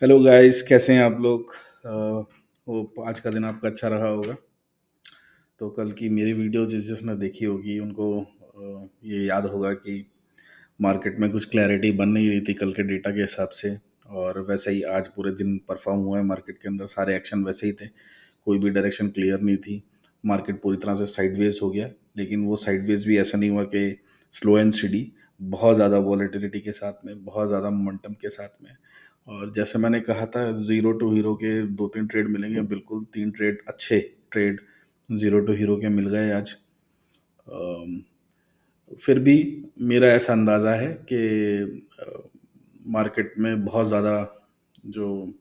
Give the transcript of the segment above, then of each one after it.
Hello guys, कैसे हैं आप लोग? होप आज का दिन आपका अच्छा रहा होगा। तो कल की मेरी वीडियो जिसने देखी होगी उनको ये याद होगा कि मार्केट में कुछ क्लैरिटी बन नहीं रही थी कल के डेटा के हिसाब से। और वैसे ही आज पूरे दिन परफॉर्म हुआ है मार्केट के अंदर, सारे एक्शन वैसे ही थे, कोई भी डायरेक्शन क्लियर नहीं थी। मार्केट पूरी तरह से साइडवेज हो गया, लेकिन वो साइडवेज भी ऐसा नहीं हुआ कि स्लो एंड स्टडी, बहुत ज़्यादा वॉलेटिलिटी के साथ में, बहुत ज़्यादा मोमेंटम के साथ में। और जैसे मैंने कहा था, ज़ीरो टू हीरो के दो तीन ट्रेड मिलेंगे, बिल्कुल तीन ट्रेड अच्छे ट्रेड ज़ीरो टू हीरो के मिल गए आज। अम, फिर भी मेरा ऐसा अंदाज़ा है कि मार्केट में बहुत ज़्यादा जो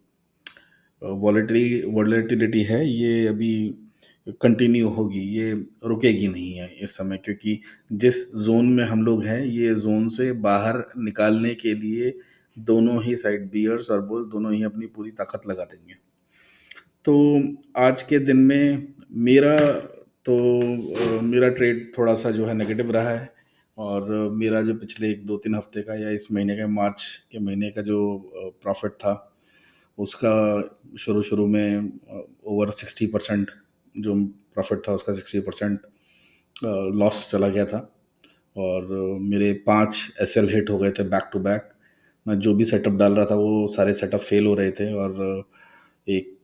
वॉलेटिलिटी है ये अभी कंटिन्यू होगी, ये रुकेगी नहीं है इस समय, क्योंकि जिस जोन में हम लोग हैं ये जोन से बाहर निकालने के लिए दोनों ही साइड, बियर्स और बुल, दोनों ही अपनी पूरी ताकत लगा देंगे। तो आज के दिन में मेरा तो मेरा ट्रेड थोड़ा सा जो है नेगेटिव रहा है। और मेरा जो पिछले एक दो तीन हफ्ते का या इस महीने का, मार्च के महीने का जो प्रॉफिट था उसका, शुरू शुरू में ओवर 60%, जो प्रॉफिट था उसका 60% लॉस चला गया था। और मेरे 5 एसएल हिट हो गए थे बैक टू बैक। मैं जो भी सेटअप डाल रहा था वो सारे सेटअप फेल हो रहे थे। और एक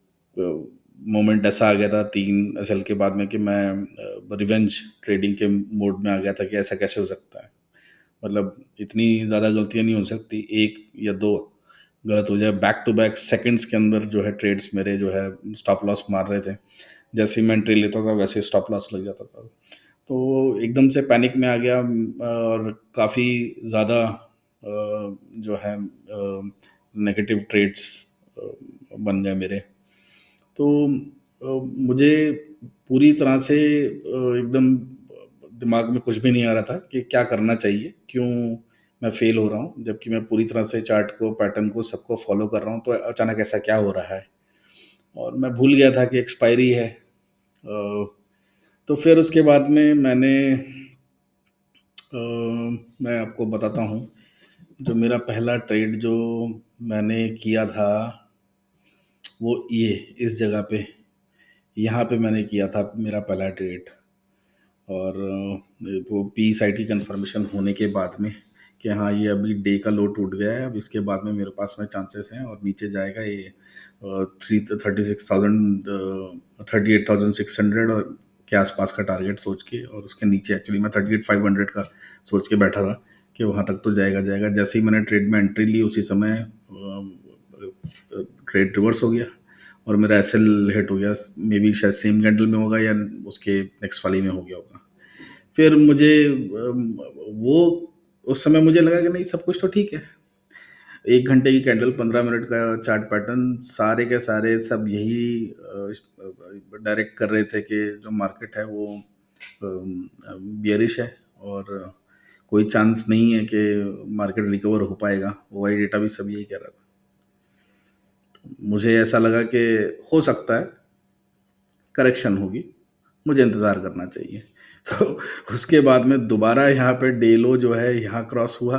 मोमेंट ऐसा आ गया था 3 एसएल के बाद में कि मैं रिवेंज ट्रेडिंग के मोड में आ गया था कि ऐसा कैसे हो सकता है। मतलब इतनी ज़्यादा गलतियाँ नहीं हो सकती, एक या दो गलत हो जाए बैक टू बैक सेकंड्स के अंदर, जो है ट्रेड्स मेरे जो है स्टॉप लॉस मार रहे थे। जैसे ही मैं एंट्री लेता था वैसे स्टॉप लॉस लग जाता था। तो एकदम से पैनिक में आ गया, और काफ़ी ज़्यादा जो है नेगेटिव ट्रेड्स बन गए मेरे। तो मुझे पूरी तरह से एकदम दिमाग में कुछ भी नहीं आ रहा था कि क्या करना चाहिए, क्यों मैं फेल हो रहा हूँ, जबकि मैं पूरी तरह से चार्ट को, पैटर्न को, सबको फॉलो कर रहा हूँ, तो अचानक ऐसा क्या हो रहा है। और मैं भूल गया था कि एक्सपायरी है। तो फिर उसके बाद में मैं आपको बताता हूँ, जो मेरा पहला ट्रेड जो मैंने किया था वो ये इस जगह पे, यहाँ पे मैंने किया था मेरा पहला ट्रेड। और वो पी साइट की कंफर्मेशन होने के बाद में कि हाँ ये अभी डे का लो टूट गया है, अब इसके बाद में मेरे पास में चांसेस हैं और नीचे जाएगा ये 36,000, 38,600 और के आसपास का टारगेट सोच के, और उसके नीचे एक्चुअली मैं 38,500 का सोच के बैठा था कि वहाँ तक तो जाएगा जाएगा। जैसे ही मैंने ट्रेड में एंट्री ली उसी समय ट्रेड रिवर्स हो गया और मेरा एसएल हिट हो गया। मे बी शायद सेम कैंडल में होगा या उसके नेक्स्ट वाली में हो गया होगा। फिर मुझे वो उस समय मुझे लगा कि नहीं, सब कुछ तो ठीक है। 1 घंटे की कैंडल, 15 मिनट का चार्ट पैटर्न, सारे के सारे सब यही डायरेक्ट कर रहे थे कि जो मार्केट है वो बियरिश है और कोई चांस नहीं है कि मार्केट रिकवर हो पाएगा। ओआई डेटा भी सब यही कह रहा था। मुझे ऐसा लगा कि हो सकता है करेक्शन होगी, मुझे इंतज़ार करना चाहिए। तो उसके बाद में दोबारा यहाँ पे डे लो जो है यहाँ क्रॉस हुआ,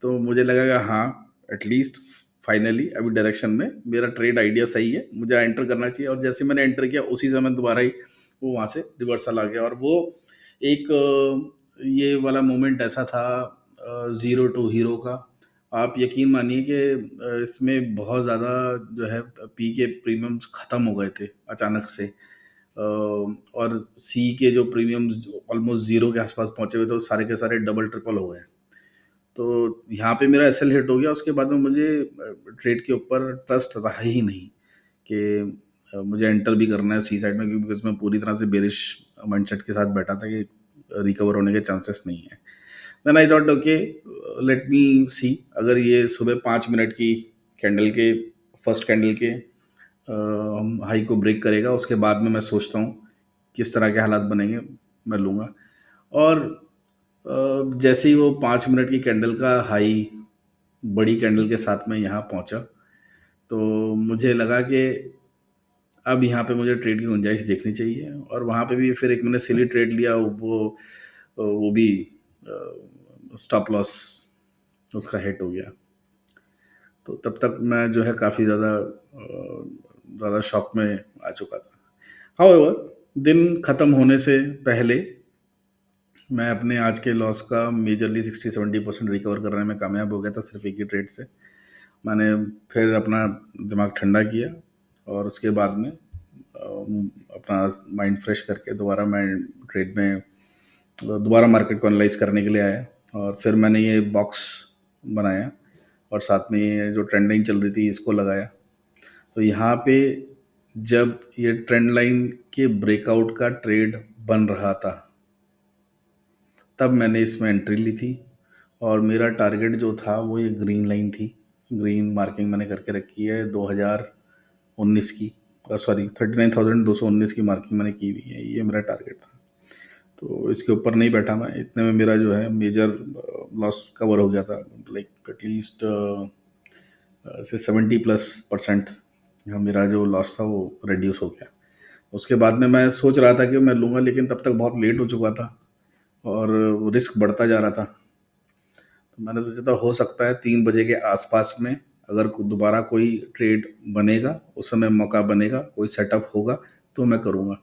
तो मुझे लगा कि हाँ, एटलीस्ट फाइनली अभी डायरेक्शन में मेरा ट्रेड आइडिया सही है, मुझे एंटर करना चाहिए। और जैसे मैंने एंटर किया उसी समय दोबारा ही वो वहाँ से रिवर्सल आ गया। और वो एक ये वाला मोमेंट ऐसा था ज़ीरो टू हीरो का। आप यकीन मानिए कि इसमें बहुत ज़्यादा जो है पी के प्रीमियम्स ख़त्म हो गए थे अचानक से। और सी के जो प्रीमियम्स ऑलमोस्ट ज़ीरो के आसपास पहुंचे हुए थे, वो सारे के सारे डबल ट्रिपल हो गए। तो यहाँ पे मेरा एसएल हिट हो गया। उसके बाद में मुझे ट्रेड के ऊपर ट्रस्ट रहा ही नहीं कि मुझे एंटर भी करना है सी साइड में, क्योंकि बिकॉज मैं पूरी तरह से बेरिश माइंडसेट के साथ बैठा था कि रिकवर होने के चांसेस नहीं है। Then I thought okay, let me see, अगर ये सुबह 5 मिनट की कैंडल के, फर्स्ट कैंडल के हाई को ब्रेक करेगा, उसके बाद में मैं सोचता हूँ किस तरह के हालात बनेंगे, मैं लूँगा। और जैसे ही वो 5 मिनट की कैंडल का हाई बड़ी कैंडल के साथ में यहाँ पहुँचा, तो मुझे लगा कि अब यहाँ पे मुझे ट्रेड की गुंजाइश देखनी चाहिए। और वहाँ पे भी फिर एक मैंने सिली ट्रेड लिया, वो भी स्टॉप लॉस उसका हिट हो गया। तो तब तक मैं जो है काफ़ी ज़्यादा शॉक में आ चुका था। हाउएवर दिन ख़त्म होने से पहले मैं अपने आज के लॉस का मेजरली 60-70% रिकवर करने में कामयाब हो गया था सिर्फ़ एक ही ट्रेड से। मैंने फिर अपना दिमाग ठंडा किया और उसके बाद में अपना माइंड फ्रेश करके दोबारा मैं ट्रेड में दोबारा मार्केट को एनालाइज करने के लिए आया और फिर मैंने ये बॉक्स बनाया और साथ में ये जो ट्रेंड लाइन चल रही थी इसको लगाया। तो यहाँ पे जब ये ट्रेंड लाइन के ब्रेकआउट का ट्रेड बन रहा था तब मैंने इसमें एंट्री ली थी और मेरा टारगेट जो था वो ये ग्रीन लाइन थी। ग्रीन मार्किंग मैंने करके रखी है 2019 की, सॉरी 39,219 की मार्किंग मैंने की हुई है। ये मेरा टारगेट था। तो इसके ऊपर नहीं बैठा मैं, इतने में मेरा जो है मेजर लॉस कवर हो गया था, लाइक एटलीस्ट से 70+% मेरा जो लॉस था वो रिड्यूस हो गया। उसके बाद में मैं सोच रहा था कि मैं लूँगा, लेकिन तब तक बहुत लेट हो चुका था और रिस्क बढ़ता जा रहा था। तो मैंने सोचा था हो सकता है 3 बजे के आसपास में अगर दोबारा कोई ट्रेड बनेगा, उस समय मौका बनेगा, कोई सेटअप होगा तो मैं करूँगा।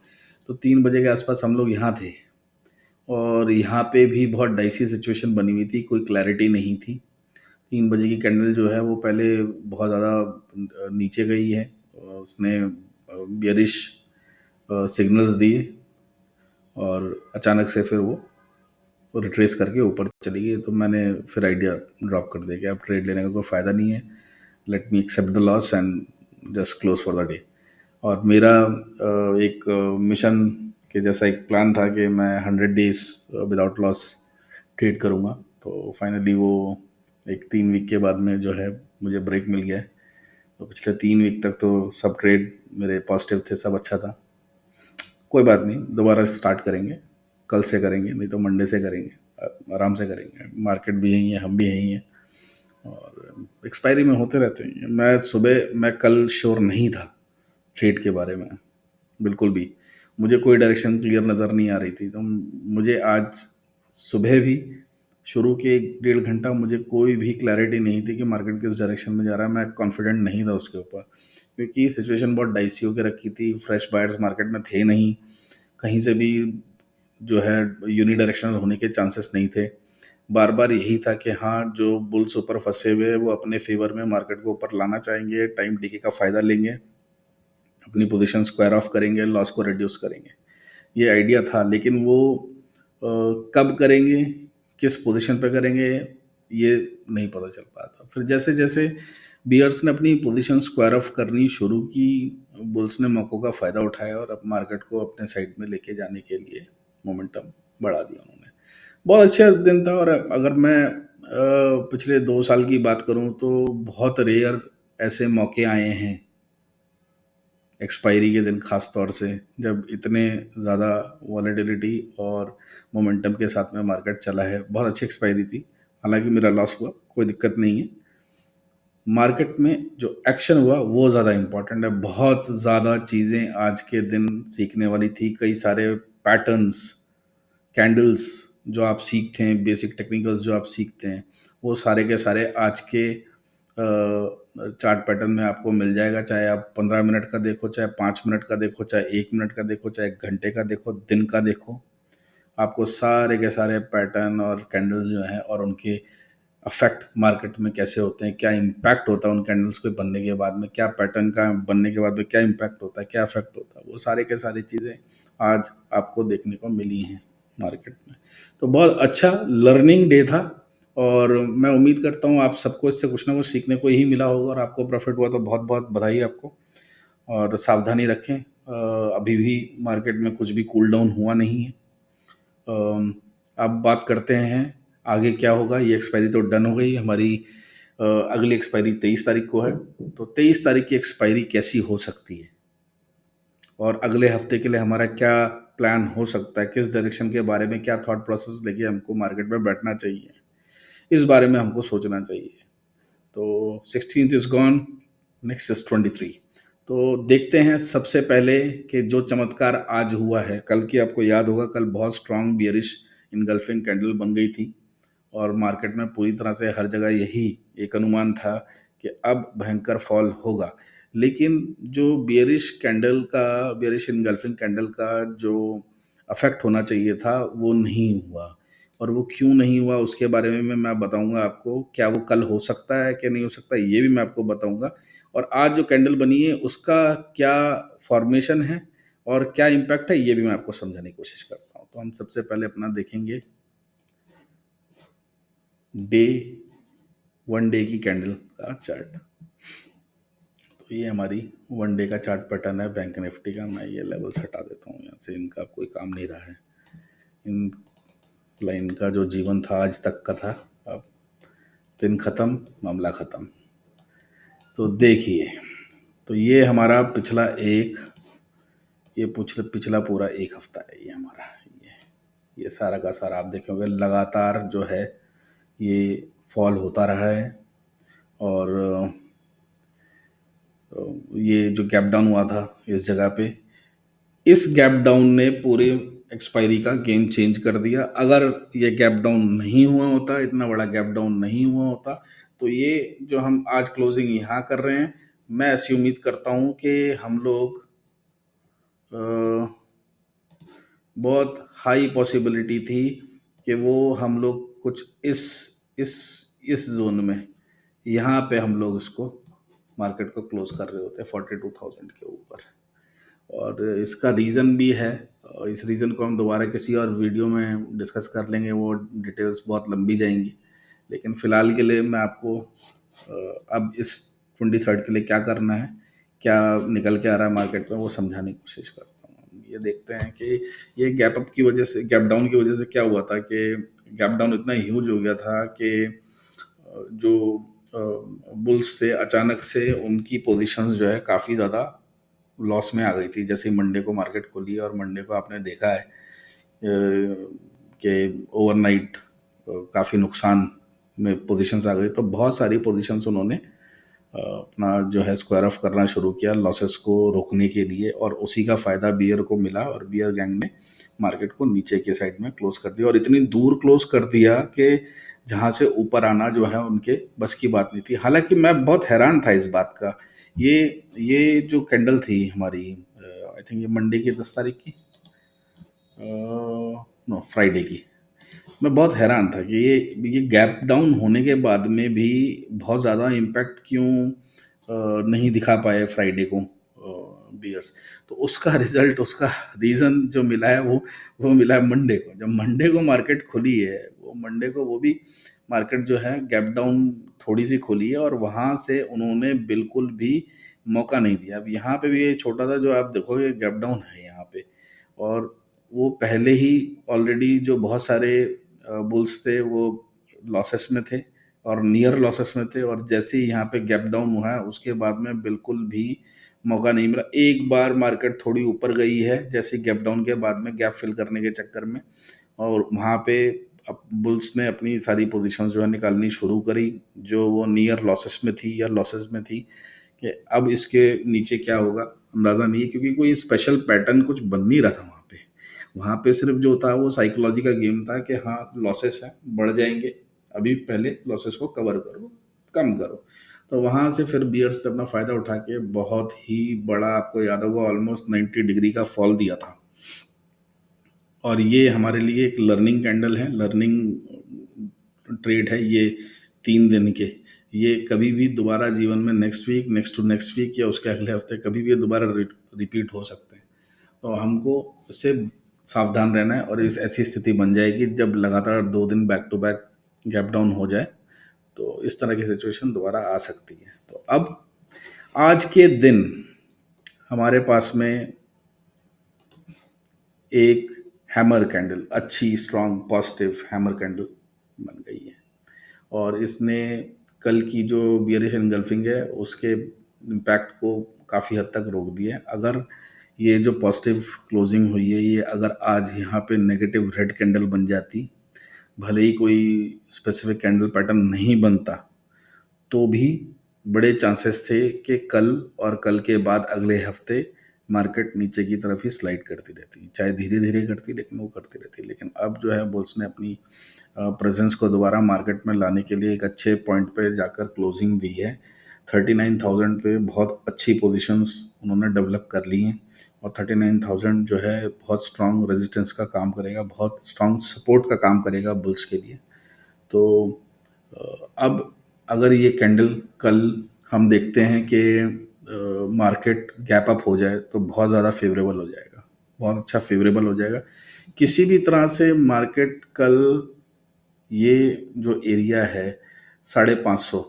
तो 3 बजे के आसपास हम लोग यहाँ थे और यहाँ पे भी बहुत डाइसी सिचुएशन बनी हुई थी, कोई क्लैरिटी नहीं थी। 3 बजे की कैंडल जो है वो पहले बहुत ज़्यादा नीचे गई है, उसने बियरिश सिग्नल्स दिए और अचानक से फिर वो रिट्रेस करके ऊपर चली गई। तो मैंने फिर आइडिया ड्रॉप कर दिया कि अब ट्रेड लेने का कोई फ़ायदा नहीं है, let me accept the loss and just close for the day. और मेरा एक मिशन के जैसा एक प्लान था कि मैं 100 डेज विदाउट लॉस ट्रेड करूँगा। तो फाइनली वो एक 3 वीक के बाद में जो है मुझे ब्रेक मिल गया है। तो पिछले 3 वीक तक तो सब ट्रेड मेरे पॉजिटिव थे, सब अच्छा था। कोई बात नहीं, दोबारा स्टार्ट करेंगे, कल से करेंगे, नहीं तो मंडे से करेंगे, आराम से करेंगे। मार्केट भी यही है, हम भी यही हैं और एक्सपायरी में होते रहते हैं। मैं कल श्योर नहीं था ट्रेड के बारे में, बिल्कुल भी। मुझे कोई डायरेक्शन क्लियर नज़र नहीं आ रही थी। तो मुझे आज सुबह भी शुरू के 1 डेढ़ घंटा मुझे कोई भी क्लैरिटी नहीं थी कि मार्केट किस डायरेक्शन में जा रहा है। मैं कॉन्फिडेंट नहीं था उसके ऊपर, क्योंकि सिचुएशन बहुत डाइसी होकर रखी थी। फ्रेश बायर्स मार्केट में थे नहीं, कहीं से भी जो है यूनिडायरेक्शनल होने के चांसेस नहीं थे। बार बार यही था कि हाँ, जो बुल्स ऊपर फंसे हुए हैं वो अपने फेवर में मार्केट को ऊपर लाना चाहेंगे, टाइम डीके का फ़ायदा लेंगे, अपनी पोजीशन स्क्वायर ऑफ करेंगे, लॉस को रिड्यूस करेंगे। ये आइडिया था, लेकिन वो कब करेंगे, किस पोजीशन पे करेंगे, ये नहीं पता चल पाया था। फिर जैसे जैसे बियर्स ने अपनी पोजीशन स्क्वायर ऑफ करनी शुरू की, बुल्स ने मौकों का फ़ायदा उठाया और अब मार्केट को अपने साइड में लेके जाने के लिए मोमेंटम बढ़ा दिया उन्होंने। बहुत अच्छा दिन था। और अगर मैं पिछले 2 साल की बात करूं तो बहुत रेयर ऐसे मौके आए हैं एक्सपायरी के दिन, खास तौर से जब इतने ज़्यादा वॉलेटिलिटी और मोमेंटम के साथ में मार्केट चला है। बहुत अच्छी एक्सपायरी थी, हालांकि मेरा लॉस हुआ, कोई दिक्कत नहीं है। मार्केट में जो एक्शन हुआ वो ज़्यादा इम्पोर्टेंट है। बहुत ज़्यादा चीज़ें आज के दिन सीखने वाली थी, कई सारे पैटर्न्स, कैंडल्स जो आप सीखते हैं, बेसिक टेक्निकल्स जो आप सीखते हैं, वो सारे के सारे आज के चार्ट पैटर्न में आपको मिल जाएगा। चाहे आप 15 मिनट का देखो, चाहे 5 मिनट का देखो, चाहे 1 मिनट का देखो, चाहे 1 घंटे का देखो, दिन का देखो, आपको सारे के सारे पैटर्न और कैंडल्स जो हैं और उनके अफेक्ट मार्केट में कैसे होते हैं, क्या इम्पैक्ट होता है उन कैंडल्स के बनने के बाद में, क्या पैटर्न का बनने के बाद में क्या इम्पैक्ट होता है, क्या इफेक्ट होता है, वो सारे के सारी चीज़ें आज आपको देखने को मिली हैं मार्केट में। तो बहुत अच्छा लर्निंग डे था और मैं उम्मीद करता हूँ आप सबको इससे कुछ ना कुछ सीखने को ही मिला होगा और आपको प्रॉफिट हुआ तो बहुत बहुत बधाई आपको। और सावधानी रखें, अभी भी मार्केट में कुछ भी कूल डाउन हुआ नहीं है। अब बात करते हैं आगे क्या होगा। ये एक्सपायरी तो डन हो गई हमारी, अगली एक्सपायरी 23 तारीख को है। तो 23 तारीख की एक्सपायरी कैसी हो सकती है और अगले हफ्ते के लिए हमारा क्या प्लान हो सकता है, किस डायरेक्शन के बारे में, क्या थॉट प्रोसेस लेके हमको मार्केट में बैठना चाहिए, इस बारे में हमको सोचना चाहिए। तो 16th is gone, next is 23। तो देखते हैं सबसे पहले कि जो चमत्कार आज हुआ है, कल की आपको याद होगा, कल बहुत स्ट्रांग बियरिश इनगल्फिंग कैंडल बन गई थी और मार्केट में पूरी तरह से हर जगह यही एक अनुमान था कि अब भयंकर फॉल होगा। लेकिन जो बियरिश इनगल्फिंग कैंडल का जो इफ़ेक्ट होना चाहिए था, वो नहीं हुआ। और वो क्यों नहीं हुआ उसके बारे में मैं बताऊँगा आपको। क्या वो कल हो सकता है कि नहीं हो सकता, ये भी मैं आपको बताऊँगा। और आज जो कैंडल बनी है उसका क्या फ़ॉर्मेशन है और क्या इम्पैक्ट है, ये भी मैं आपको समझाने की कोशिश करता हूँ। तो हम सबसे पहले अपना देखेंगे डे 1 डे की कैंडल का चार्ट। तो ये हमारी 1 डे का चार्ट पैटर्न है बैंक निफ्टी का। मैं ये लेवल्स हटा देता हूँ यहाँ से, इनका कोई काम नहीं रहा है। इन लाइन का जो जीवन था आज तक का था, अब दिन खत्म, मामला खत्म। तो देखिए, तो ये हमारा ये पिछला पूरा एक हफ्ता है ये हमारा। ये सारा का सारा आप देखेंगे लगातार जो है ये फॉल होता रहा है। और ये जो गैप डाउन हुआ था इस जगह पे, इस गैप डाउन ने पूरे एक्सपायरी का गेम चेंज कर दिया। अगर ये गैप डाउन नहीं हुआ होता, इतना बड़ा गैप डाउन नहीं हुआ होता, तो ये जो हम आज क्लोजिंग यहाँ कर रहे हैं, मैं ऐसी उम्मीद करता हूँ कि हम लोग अ, बहुत हाई पॉसिबिलिटी थी कि वो हम लोग कुछ इस इस जोन में, यहाँ पे हम लोग इसको मार्केट को क्लोज कर रहे होते 42,000 के ऊपर। और इसका रीज़न भी है। इस रीज़न को हम दोबारा किसी और वीडियो में डिस्कस कर लेंगे, वो डिटेल्स बहुत लंबी जाएंगी। लेकिन फ़िलहाल के लिए मैं आपको अब इस 23rd के लिए क्या करना है, क्या निकल के आ रहा है मार्केट में, वो समझाने की कोशिश करता हूँ। हम ये देखते हैं कि ये गैप अप की वजह से, गैप डाउन की वजह से क्या हुआ था कि गैप डाउन इतना ह्यूज हो गया था कि जो बुल्स थे अचानक से उनकी पोजीशंस जो है काफ़ी ज़्यादा लॉस में आ गई थी। जैसे ही मंडे को मार्केट खुली और मंडे को आपने देखा है कि ओवरनाइट काफ़ी नुकसान में पोजीशंस आ गई। तो बहुत सारी पोजीशंस उन्होंने अपना जो है स्क्वायर ऑफ करना शुरू किया लॉसेस को रोकने के लिए, और उसी का फ़ायदा बियर को मिला और बियर गैंग ने मार्केट को नीचे के साइड में क्लोज कर दिया। और इतनी दूर क्लोज कर दिया कि जहाँ से ऊपर आना जो है उनके बस की बात नहीं थी। हालांकि मैं बहुत हैरान था इस बात का। ये ये जो कैंडल थी हमारी, आई थिंक ये मंडे की 10 तारीख की, नो फ्राइडे की, मैं बहुत हैरान था कि ये गैप डाउन होने के बाद में भी बहुत ज़्यादा इम्पैक्ट क्यों नहीं दिखा पाए फ्राइडे को बियर्स। तो उसका रिजल्ट, उसका रीज़न जो मिला है वो मिला है मंडे को। जब मंडे को मार्केट खुली है, वो मंडे को वो भी मार्केट जो है गैप डाउन थोड़ी सी खुली है और वहाँ से उन्होंने बिल्कुल भी मौका नहीं दिया। अब यहाँ पे भी ये छोटा सा जो आप देखोगे गैप डाउन है यहाँ पे, और वो पहले ही ऑलरेडी जो बहुत सारे बुल्स थे वो लॉसेस में थे और नियर लॉसेस में थे। और जैसे ही यहाँ पे गैप डाउन हुआ है उसके बाद में बिल्कुल भी मौका नहीं मिला। एक बार मार्केट थोड़ी ऊपर गई है जैसे गैप डाउन के बाद में गैप फिल करने के चक्कर में, और वहाँ पे अब बुल्स ने अपनी सारी पोजीशंस जो है निकालनी शुरू करी जो वो नियर लॉसेस में थी या लॉसेस में थी। कि अब इसके नीचे क्या होगा अंदाज़ा नहीं है, क्योंकि कोई स्पेशल पैटर्न कुछ बन नहीं रहा था वहाँ पे। वहाँ पे सिर्फ जो था वो साइकोलॉजी का गेम था कि हाँ लॉसेस हैं, बढ़ जाएंगे, अभी पहले लॉसेस को कवर करो, कम करो। तो वहाँ से फिर बियर्स ने अपना फ़ायदा उठा के बहुत ही बड़ा, आपको याद होगा, ऑलमोस्ट 90 डिग्री का फॉल दिया था। और ये हमारे लिए एक लर्निंग कैंडल है, लर्निंग ट्रेड है ये 3 दिन के। ये कभी भी दोबारा जीवन में next week, next to next week या उसके अगले हफ्ते कभी भी ये दोबारा रिपीट हो सकते हैं। तो हमको इससे सावधान रहना है। और इस ऐसी स्थिति बन जाएगी जब लगातार 2 दिन back to back gap down हो जाए, तो इस तरह की सिचुएशन दोबारा आ सकती है। तो अब आज के दिन हमारे पास में एक हैमर कैंडल, अच्छी स्ट्रॉन्ग पॉजिटिव हैमर कैंडल बन गई है। और इसने कल की जो बियरिश एनगल्फिंग है उसके इम्पैक्ट को काफ़ी हद तक रोक दिया है। अगर ये जो पॉजिटिव क्लोजिंग हुई है, ये अगर आज यहाँ पे नेगेटिव रेड कैंडल बन जाती, भले ही कोई स्पेसिफिक कैंडल पैटर्न नहीं बनता, तो भी बड़े चांसेस थे कि कल और कल के बाद अगले हफ्ते मार्केट नीचे की तरफ ही स्लाइड करती रहती, चाहे धीरे धीरे करती, लेकिन वो करती रहती। लेकिन अब जो है बुल्स ने अपनी प्रेजेंस को दोबारा मार्केट में लाने के लिए एक अच्छे पॉइंट पे जाकर क्लोजिंग दी है। 39,000 पे बहुत अच्छी पोजीशंस उन्होंने डेवलप कर ली हैं, और 39,000 जो है बहुत स्ट्रॉन्ग रेजिस्टेंस का काम करेगा, बहुत स्ट्रॉन्ग सपोर्ट का काम करेगा बुल्स के लिए। तो अब अगर ये कैंडल कल हम देखते हैं कि मार्केट गैप अप हो जाए तो बहुत ज़्यादा फेवरेबल हो जाएगा, बहुत अच्छा फेवरेबल हो जाएगा। किसी भी तरह से मार्केट कल ये जो एरिया है 550,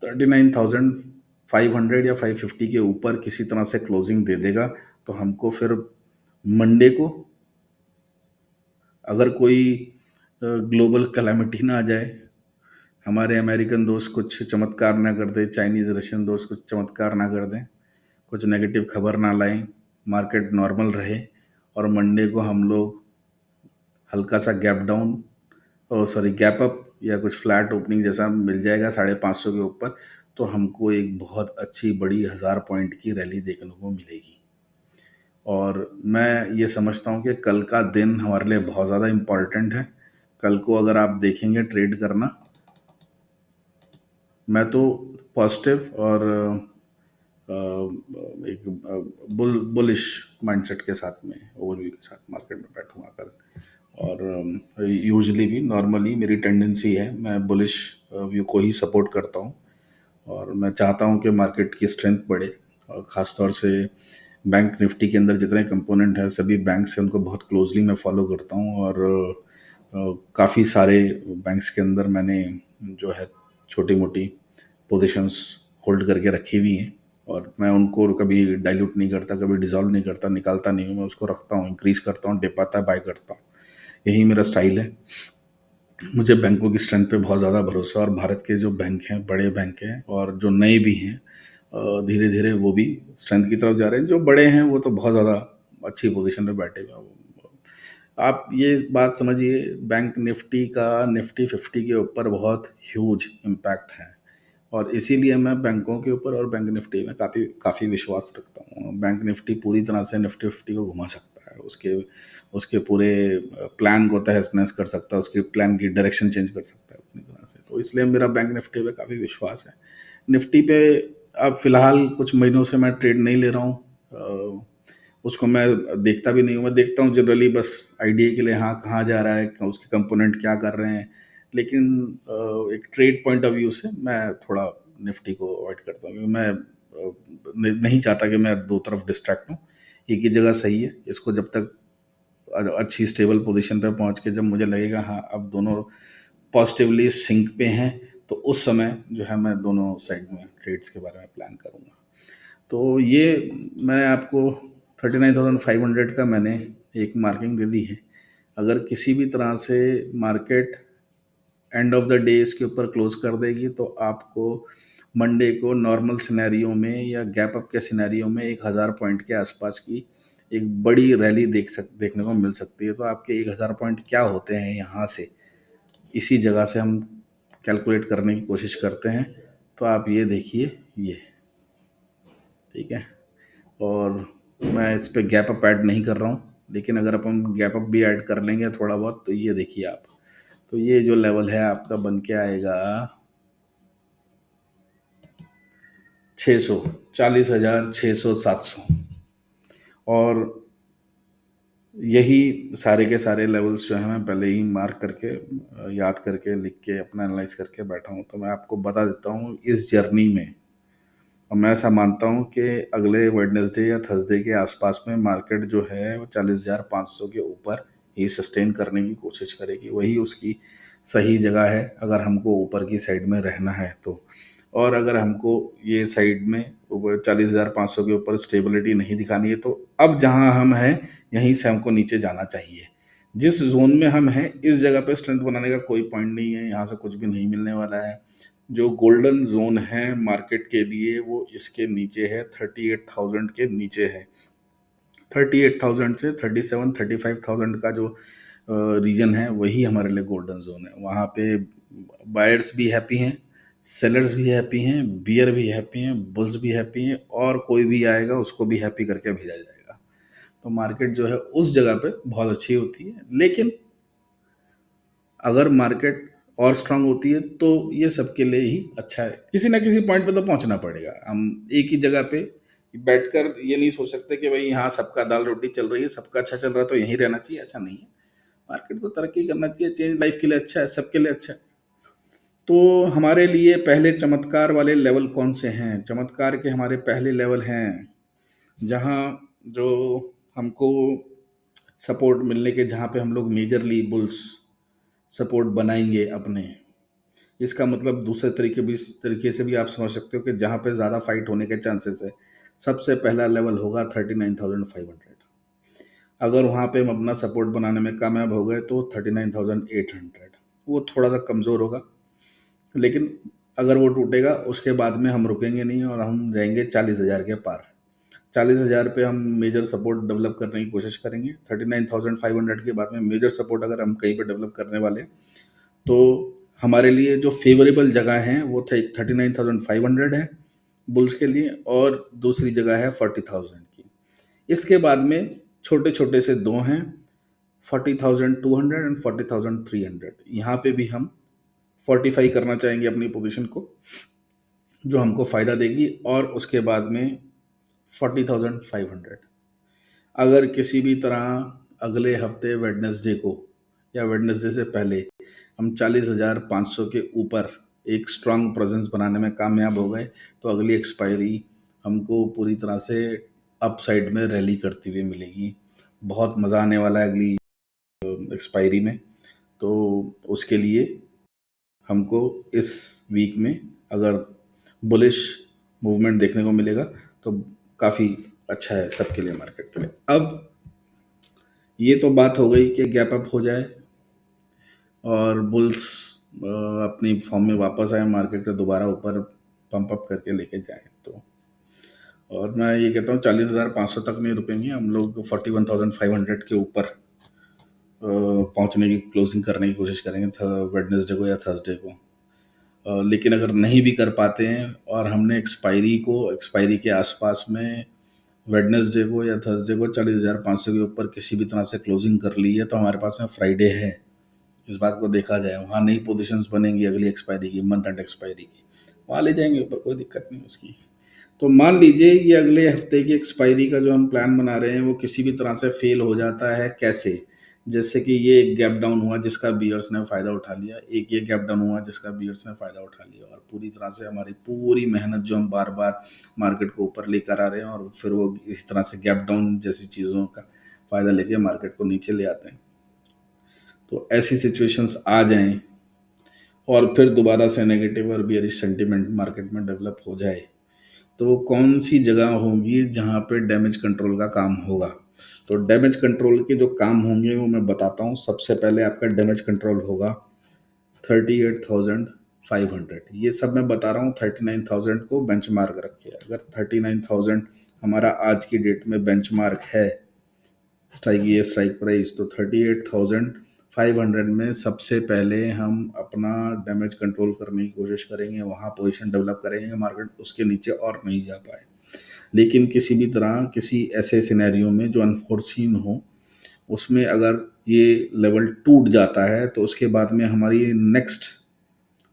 39,500 या 550 के ऊपर किसी तरह से क्लोजिंग दे देगा, तो हमको फिर मंडे को, अगर कोई ग्लोबल कैलामिटी ना आ जाए, हमारे अमेरिकन दोस्त कुछ चमत्कार ना कर दे, चाइनीज़ रशियन दोस्त कुछ चमत्कार ना कर दें, कुछ नेगेटिव खबर ना लाएं, मार्केट नॉर्मल रहे, और मंडे को हम लोग हल्का सा गैप डाउन, ओ सॉरी गैप अप, या कुछ फ्लैट ओपनिंग जैसा मिल जाएगा 550 के ऊपर, तो हमको एक बहुत अच्छी बड़ी 1000 पॉइंट की रैली देखने को मिलेगी। और मैं ये समझता हूँ कि कल का दिन हमारे लिए बहुत ज़्यादा इम्पॉर्टेंट है। कल को अगर आप देखेंगे ट्रेड करना, मैं तो पॉजिटिव और एक बुलिश माइंडसेट के साथ में, ओवरव्यू के साथ मार्केट में बैठूंगा कल। और यूजुअली भी नॉर्मली मेरी टेंडेंसी है, मैं बुलिश व्यू को ही सपोर्ट करता हूँ, और मैं चाहता हूँ कि मार्केट की स्ट्रेंथ बढ़े। और ख़ास तौर से बैंक निफ्टी के अंदर जितने कंपोनेंट हैं सभी बैंक से उनको बहुत क्लोजली मैं फॉलो करता हूँ, और काफ़ी सारे बैंक्स के अंदर मैंने जो है छोटी मोटी पोजीशंस होल्ड करके रखी हुई हैं, और मैं उनको कभी डाइल्यूट नहीं करता, कभी डिसॉल्व नहीं करता, निकालता नहीं हूँ, मैं उसको रखता हूँ, इंक्रीज करता हूँ, डिप आता है बाय करता हूँ। यही मेरा स्टाइल है। मुझे बैंकों की स्ट्रेंथ पे बहुत ज़्यादा भरोसा है, और भारत के जो बैंक हैं बड़े बैंक हैं, और जो नए भी हैं धीरे धीरे वो भी स्ट्रेंथ की तरफ जा रहे हैं। जो बड़े हैं वो तो बहुत ज़्यादा अच्छी पोजीशन पे बैठे हुए हैं। आप ये बात समझिए, बैंक निफ्टी का निफ्टी 50 के ऊपर बहुत ह्यूज इम्पैक्ट है, और इसीलिए मैं बैंकों के ऊपर और बैंक निफ्टी में काफ़ी काफ़ी विश्वास रखता हूँ। बैंक निफ्टी पूरी तरह से निफ्टी 50 को घुमा सकता है, उसके उसके पूरे प्लान को तहस नहस कर सकता है, उसके प्लान की डायरेक्शन चेंज कर सकता है अपनी तरह से। तो इसलिए मेरा बैंक निफ्टी पे काफ़ी विश्वास है। निफ्टी पे अब फ़िलहाल कुछ महीनों से मैं ट्रेड नहीं ले रहा हूँ, उसको मैं देखता भी नहीं हूँ। मैं देखता हूँ जनरली बस आइडिया के लिए, हाँ कहाँ जा रहा है, उसके कंपोनेंट क्या कर रहे हैं, लेकिन एक ट्रेड पॉइंट ऑफ व्यू से मैं थोड़ा निफ्टी को अवॉइड करता हूँ, क्योंकि मैं नहीं चाहता कि मैं दो तरफ डिस्ट्रैक्ट हूँ। एक ही जगह सही है, इसको जब तक अच्छी स्टेबल पोजीशन पे पहुंच के जब मुझे लगेगा हाँ अब दोनों पॉजिटिवली सिंक पे हैं, तो उस समय जो है मैं दोनों साइड में ट्रेड्स के बारे में प्लान करूँगा। तो ये मैं आपको 39,500 का मैंने एक मार्किंग दे दी है। अगर किसी भी तरह से market end of the day इसके ऊपर क्लोज कर देगी, तो आपको मंडे को नॉर्मल सिनेरियो में या गैप अप के सिनेरियो में 1000 पॉइंट के आसपास की एक बड़ी रैली देखने को मिल सकती है। तो आपके 1000 पॉइंट क्या होते हैं यहाँ से, इसी जगह से हम कैलकुलेट करने की कोशिश करते हैं। तो आप ये देखिए, ये ठीक है। और मैं इस पे गैप अप ऐड नहीं कर रहा हूँ, लेकिन अगर अपन गैप अप भी ऐड कर लेंगे थोड़ा बहुत, तो ये देखिए आप, तो ये जो लेवल है आपका बन के आएगा 600, 40,000, 600, 700। और यही सारे के सारे लेवल्स जो हैं मैं पहले ही मार्क करके याद करके लिख के अपना एनालाइज करके बैठा हूँ। तो मैं आपको बता देता हूँ इस जर्नी में, और मैं ऐसा मानता हूँ कि अगले वेडनेसडे या थर्सडे के आसपास में मार्केट जो है वो 40,500 के ऊपर ही सस्टेन करने की कोशिश करेगी। वही उसकी सही जगह है अगर हमको ऊपर की साइड में रहना है तो। और अगर हमको ये साइड में ऊपर 40,500 के ऊपर स्टेबिलिटी नहीं दिखानी है, तो अब जहाँ हम हैं यहीं से हमको नीचे जाना चाहिए। जिस जोन में हम हैं इस जगह पे स्ट्रेंथ बनाने का कोई पॉइंट नहीं है, यहाँ से कुछ भी नहीं मिलने वाला है। जो गोल्डन जोन है मार्केट के लिए वो इसके नीचे है, 38,000 के नीचे है। 38,000 से 37, 35,000 का जो रीजन है वही हमारे लिए गोल्डन जोन है। वहाँ पे बायर्स भी हैप्पी हैं, सेलर्स भी हैप्पी हैं, बियर भी हैप्पी हैं, बुल्स भी हैप्पी हैं, और कोई भी आएगा उसको भी हैप्पी करके भेजा जाएगा। तो मार्केट जो है उस जगह पे बहुत अच्छी होती है। लेकिन अगर मार्केट और स्ट्रांग होती है, तो ये सबके लिए ही अच्छा है। किसी ना किसी पॉइंट पे तो पहुंचना पड़ेगा। हम एक ही जगह पे बैठकर ये नहीं सोच सकते कि भाई यहाँ सबका दाल रोटी चल रही है, सबका अच्छा चल रहा है तो यहीं रहना चाहिए, ऐसा नहीं है। मार्केट को तरक्की करना चाहिए, चेंज लाइफ के लिए अच्छा है, सबके लिए अच्छा है। तो हमारे लिए पहले चमत्कार वाले लेवल कौन से हैं? चमत्कार के हमारे पहले लेवल हैं जहाँ जो हमको सपोर्ट मिलने के, जहाँ पे हम लोग मेजरली बुल्स सपोर्ट बनाएंगे अपने। इसका मतलब दूसरे तरीके से भी आप समझ सकते हो कि जहाँ पे ज़्यादा फाइट होने के चांसेस है, सबसे पहला लेवल होगा 39,500। अगर वहाँ पे हम अपना सपोर्ट बनाने में कामयाब हो गए तो 39,800, वो थोड़ा सा कमज़ोर होगा। लेकिन अगर वो टूटेगा उसके बाद में हम रुकेंगे नहीं और हम जाएंगे 40,000 के पार। 40,000 पे हम मेजर सपोर्ट डेवलप करने की कोशिश करेंगे। 39,500 के बाद में मेजर सपोर्ट अगर हम कहीं पे डेवलप करने वाले हैं, तो हमारे लिए जो फेवरेबल जगह हैं वो 39,500 है बुल्स के लिए, और दूसरी जगह है 40,000 की। इसके बाद में छोटे छोटे से दो हैं, 40,200 एंड 40,300। यहाँ पे भी हम फोर्टिफाई करना चाहेंगे अपनी पोजीशन को, जो हमको फ़ायदा देगी। और उसके बाद में 40,500। अगर किसी भी तरह अगले हफ्ते वेडनेसडे को या वेडनेसडे से पहले हम 40,500 के ऊपर एक स्ट्रांग प्रेजेंस बनाने में कामयाब हो गए, तो अगली एक्सपायरी हमको पूरी तरह से अप साइड में रैली करती हुई मिलेगी। बहुत मज़ा आने वाला है अगली एक्सपायरी में। तो उसके लिए हमको इस वीक में अगर बुलिश मूवमेंट देखने को मिलेगा तो काफ़ी अच्छा है सबके लिए, मार्केट के लिए। अब ये तो बात हो गई कि गैप अप हो जाए और बुल्स अपनी फॉर्म में वापस आए, मार्केट को दोबारा ऊपर पंप अप करके लेके जाएं। तो और मैं ये कहता हूँ 40,500 तक नहीं रुकेंगे हम लोग, 41,500 के ऊपर पहुंचने की, क्लोजिंग करने की कोशिश करेंगे वेडनेसडे को या थर्सडे को। लेकिन अगर नहीं भी कर पाते हैं और हमने एक्सपायरी के आसपास में वेडनेसडे को या थर्सडे को 40,500 के ऊपर किसी भी तरह से क्लोजिंग कर ली है, तो हमारे पास में फ्राइडे है। इस बात को देखा जाए, वहाँ नई पोजीशंस बनेंगी अगली एक्सपायरी की, मंथ एंड एक्सपायरी की, वहाँ ले जाएंगे ऊपर, कोई दिक्कत नहीं उसकी। तो मान लीजिए ये अगले हफ्ते की एक्सपायरी का जो हम प्लान बना रहे हैं वो किसी भी तरह से फेल हो जाता है। कैसे? जैसे कि ये एक गैप डाउन हुआ जिसका बियर्स ने फ़ायदा उठा लिया, एक ये गैप डाउन हुआ जिसका बियर्स ने फ़ायदा उठा लिया, और पूरी तरह से हमारी पूरी मेहनत जो हम बार बार मार्केट को ऊपर लेकर आ रहे हैं, और फिर वो इस तरह से गैप डाउन जैसी चीज़ों का फ़ायदा लेके मार्केट को नीचे ले आते हैं। तो ऐसी सिचुएशंस आ जाएं और फिर दोबारा से नेगेटिव और बियरिश सेंटीमेंट मार्केट में डेवलप हो जाए, तो कौन सी जगह होंगी जहाँ पे डैमेज कंट्रोल का काम होगा? तो डैमेज कंट्रोल के जो काम होंगे वो मैं बताता हूँ। सबसे पहले आपका डैमेज कंट्रोल होगा 38,500। ये सब मैं बता रहा हूँ 39,000 को बेंचमार्क रखे। अगर 39,000 हमारा आज की डेट में बेंचमार्क है, स्ट्राइक प्राइस, तो 38,500 में सबसे पहले हम अपना डैमेज कंट्रोल करने की कोशिश करेंगे, वहाँ पोजीशन डेवलप करेंगे, मार्केट उसके नीचे और नहीं जा पाए। लेकिन किसी भी तरह किसी ऐसे सिनेरियो में जो अनफोर्सीन हो, उसमें अगर ये लेवल टूट जाता है तो उसके बाद में हमारी नेक्स्ट,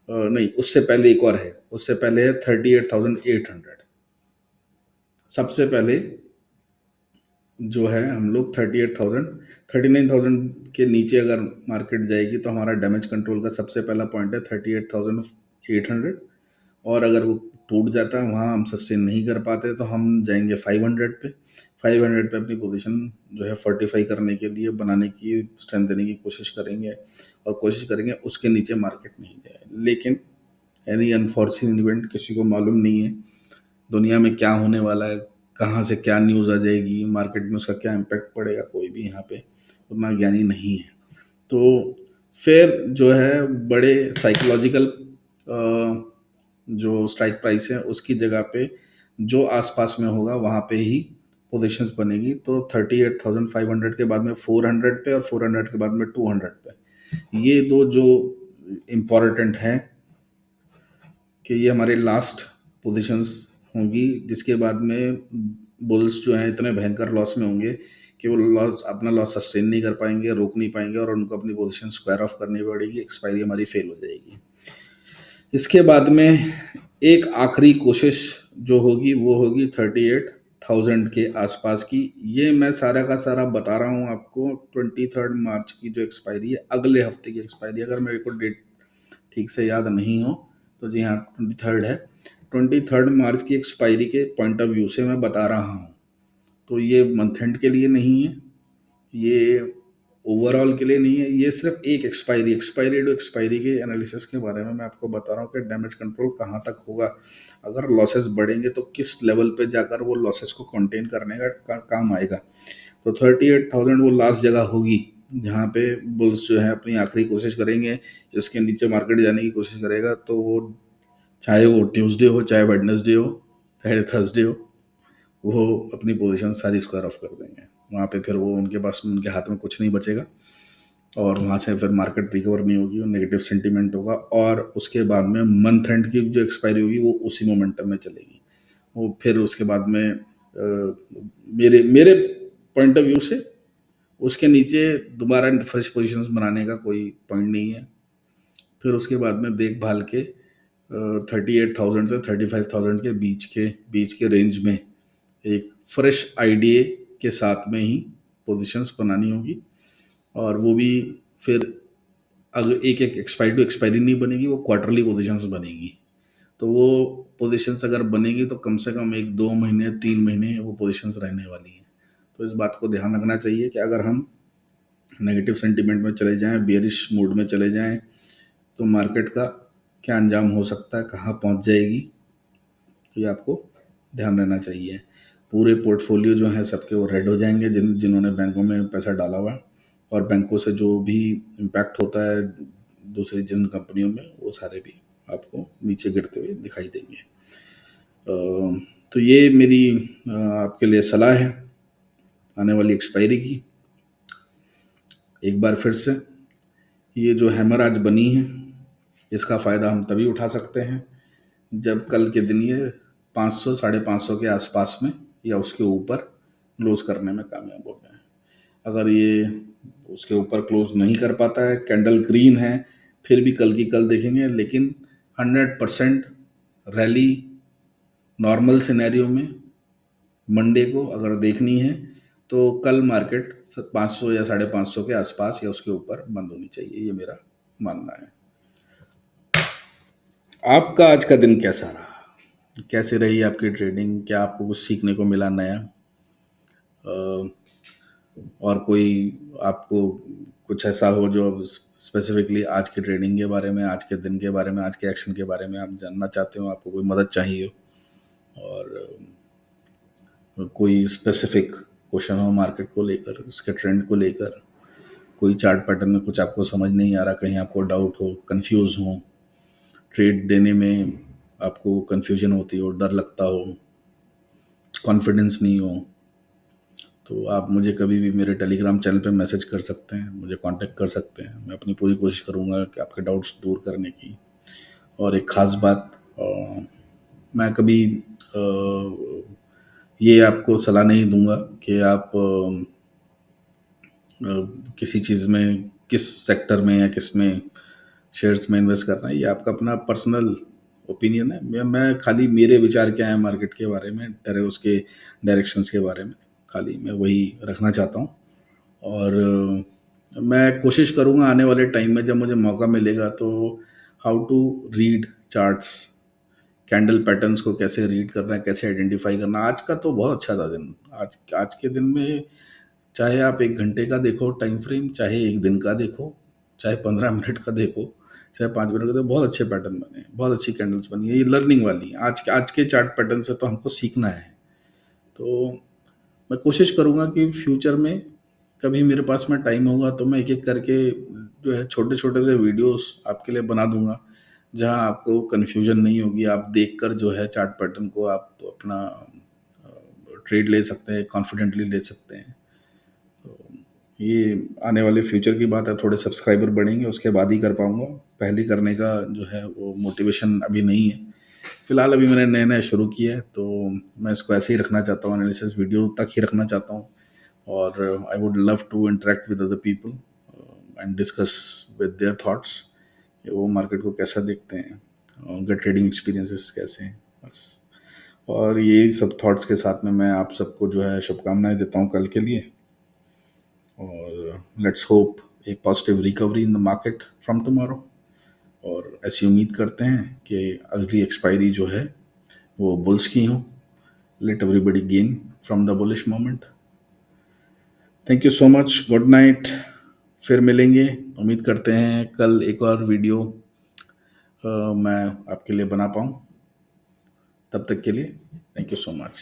नहीं उससे पहले एक और है, उससे पहले है 38,800। सबसे पहले जो है हम लोग 38,000, 39,000 के नीचे अगर मार्केट जाएगी तो हमारा डैमेज कंट्रोल का सबसे पहला पॉइंट है 38,800। और अगर वो टूट जाता है, वहाँ हम सस्टेन नहीं कर पाते, तो हम जाएंगे 500 पे। 500 पे अपनी पोजीशन जो है फोर्टिफाई करने के लिए, बनाने की, स्ट्रेंथ देने की कोशिश करेंगे, और कोशिश करेंगे उसके नीचे मार्केट नहीं जाए। लेकिन एनी अनफॉर्चुनेट इवेंट, किसी को मालूम नहीं है दुनिया में क्या होने वाला है, कहाँ से क्या न्यूज़ आ जाएगी, मार्केट में उसका क्या इम्पैक्ट पड़ेगा, कोई भी यहाँ पे उतना ज्ञानी नहीं है। तो फिर जो है बड़े साइकोलॉजिकल जो स्ट्राइक प्राइस है उसकी जगह पे जो आसपास में होगा वहाँ पे ही पोजीशंस बनेगी। तो 38,500 के बाद में 400 पे, और 400 के बाद में 200 पे, ये दो जो इम्पॉर्टेंट हैं कि ये हमारे लास्ट पोजीशंस होंगी, जिसके बाद में बुल्स जो हैं इतने भयंकर लॉस में होंगे कि वो लॉस अपना लॉस सस्टेन नहीं कर पाएंगे, रोक नहीं पाएंगे और उनको अपनी पोजीशन स्क्वायर ऑफ करनी पड़ेगी, एक्सपायरी हमारी फेल हो जाएगी। इसके बाद में एक आखिरी कोशिश जो होगी वो होगी 38,000 के आसपास की। ये मैं सारा का सारा बता रहा हूँ आपको 23 मार्च की जो एक्सपायरी है, अगले हफ्ते की एक्सपायरी, अगर मेरे को डेट ठीक से याद नहीं हो तो जी हाँ 23 है। 23 मार्च की एक्सपायरी के पॉइंट ऑफ व्यू से मैं बता रहा हूँ। तो ये मंथ एंड के लिए नहीं है, ये ओवरऑल के लिए नहीं है, ये सिर्फ एक एक्सपायरी टू एक्सपायरी के एनालिसिस के बारे में मैं आपको बता रहा हूँ कि डैमेज कंट्रोल कहाँ तक होगा, अगर लॉसेस बढ़ेंगे तो किस लेवल पे जाकर वो लॉसेस को कंटेन करने का काम आएगा। तो 38,000 वो लास्ट जगह होगी जहाँ पे बुल्स जो है अपनी आखिरी कोशिश करेंगे, इसके नीचे मार्केट जाने की कोशिश करेगा, तो वो चाहे वो ट्यूसडे हो, चाहे वेडनेसडे हो, चाहे थर्सडे हो, वो अपनी पोजीशन सारी स्क्वायर ऑफ कर देंगे। वहाँ पे फिर वो उनके पास उनके हाथ में कुछ नहीं बचेगा और वहाँ से फिर मार्केट रिकवर नहीं होगी, नेगेटिव सेंटीमेंट होगा और उसके बाद में मंथ एंड की जो एक्सपायरी होगी वो उसी मोमेंटम में चलेगी। वो फिर उसके बाद में मेरे मेरे पॉइंट ऑफ व्यू से उसके नीचे दोबारा फ्रेश पोजीशंस बनाने का कोई पॉइंट नहीं है। फिर उसके बाद में देखभाल के 38,000 से 35,000 के बीच के रेंज में एक फ्रेश आईडीए के साथ में ही पोजीशंस बनानी होगी। और वो भी फिर अगर एक एक एक्सपायरी टू एक्सपायरी नहीं बनेगी, वो क्वार्टरली पोजीशंस बनेगी। तो वो पोजीशंस अगर बनेगी तो कम से कम 1-2 महीने 3 महीने वो पोजीशंस रहने वाली हैं। तो इस बात को ध्यान रखना चाहिए कि अगर हम नेगेटिव सेंटीमेंट में चले जाएं, बियरिश मूड में चले जाएं, तो मार्केट का क्या अंजाम हो सकता है, कहाँ पहुंच जाएगी, तो ये आपको ध्यान रहना चाहिए। पूरे पोर्टफोलियो जो है सबके वो रेड हो जाएंगे जिन्होंने बैंकों में पैसा डाला हुआ है, और बैंकों से जो भी इम्पैक्ट होता है दूसरी जिन कंपनियों में, वो सारे भी आपको नीचे गिरते हुए दिखाई देंगे। तो ये मेरी आपके लिए सलाह है आने वाली एक्सपायरी की। एक बार फिर से, ये जो हैमर आज बनी है इसका फ़ायदा हम तभी उठा सकते हैं जब कल के दिन ये 500 550 के आसपास में या उसके ऊपर क्लोज करने में कामयाब हो गए। अगर ये उसके ऊपर क्लोज नहीं कर पाता है, कैंडल ग्रीन है, फिर भी कल की कल देखेंगे, लेकिन 100% रैली नॉर्मल सिनेरियो में मंडे को अगर देखनी है तो कल मार्केट 500 या 550 के आसपास या उसके ऊपर बंद होनी चाहिए, ये मेरा मानना है। आपका आज का दिन कैसा रहा, कैसे रही आपकी ट्रेडिंग, क्या आपको कुछ सीखने को मिला नया, अ, और कोई आपको कुछ ऐसा हो जो स्पेसिफिकली आज की ट्रेडिंग के बारे में, आज के दिन के बारे में, आज के एक्शन के बारे में आप जानना चाहते हो, आपको कोई मदद चाहिए हो, और कोई स्पेसिफिक क्वेश्चन हो मार्केट को लेकर, उसके ट्रेंड को लेकर, कोई चार्ट पैटर्न में कुछ आपको समझ नहीं आ रहा, कहीं आपको डाउट हो, कंफ्यूज हो, ट्रेड देने में आपको कंफ्यूजन होती हो, डर लगता हो, कॉन्फिडेंस नहीं हो, तो आप मुझे कभी भी मेरे टेलीग्राम चैनल पे मैसेज कर सकते हैं, मुझे कांटेक्ट कर सकते हैं। मैं अपनी पूरी कोशिश करूँगा कि आपके डाउट्स दूर करने की। और एक ख़ास बात, मैं कभी ये आपको सलाह नहीं दूंगा कि आप किसी चीज़ में किस सेक्टर में या किस में शेयर्स में इन्वेस्ट करना है, ये आपका अपना पर्सनल ओपिनियन है। मैं खाली मेरे विचार क्या है मार्केट के बारे में, उसके डायरेक्शंस के बारे में खाली मैं वही रखना चाहता हूँ। और मैं कोशिश करूँगा आने वाले टाइम में जब मुझे मौका मिलेगा तो how to read charts, candle patterns को कैसे रीड करना है, कैसे आइडेंटिफाई करना। आज का तो बहुत अच्छा था दिन, आज आज के दिन में चाहे आप 1 घंटे का देखो टाइम फ्रेम, चाहे 1 दिन का देखो, चाहे 15 मिनट का देखो, चाहे 5 मिनट का देखो, बहुत अच्छे पैटर्न बने, बहुत अच्छी कैंडल्स बनी है। ये लर्निंग वाली है, आज के चार्ट पैटर्न से तो हमको सीखना है। तो मैं कोशिश करूँगा कि फ्यूचर में कभी मेरे पास में टाइम होगा तो मैं एक एक करके जो है छोटे छोटे से वीडियोस आपके लिए बना दूंगा, जहां आपको कन्फ्यूजन नहीं होगी। आप देखकर जो है चार्ट पैटर्न को आप अपना ट्रेड ले सकते हैं, कॉन्फिडेंटली ले सकते हैं। तो ये आने वाले फ्यूचर की बात है, थोड़े सब्सक्राइबर बढ़ेंगे उसके बाद ही कर पाऊंगा, पहले करने का जो है वो मोटिवेशन अभी नहीं है। फिलहाल अभी मैंने नया नया शुरू किया है तो मैं इसको ऐसे ही रखना चाहता हूँ, एनालिसिस वीडियो तक ही रखना चाहता हूँ। और I would love to interact with other people and discuss with their thoughts, वो मार्केट को कैसा देखते हैं, उनका ट्रेडिंग एक्सपीरियंसेस कैसे हैं, बस। और यही सब थॉट्स के साथ में मैं आप सबको जो है शुभकामनाएं देता हूँ कल के लिए। और लेट्स होप एक positive recovery in the market from tomorrow. और ऐसी उम्मीद करते हैं कि अगली एक्सपायरी जो है वो बुल्स की हो। Let everybody gain from the bullish moment. Thank you so much, good night. फिर मिलेंगे। उम्मीद करते हैं कल एक और वीडियो मैं आपके लिए बना पाऊँ। तब तक के लिए थैंक यू सो मच।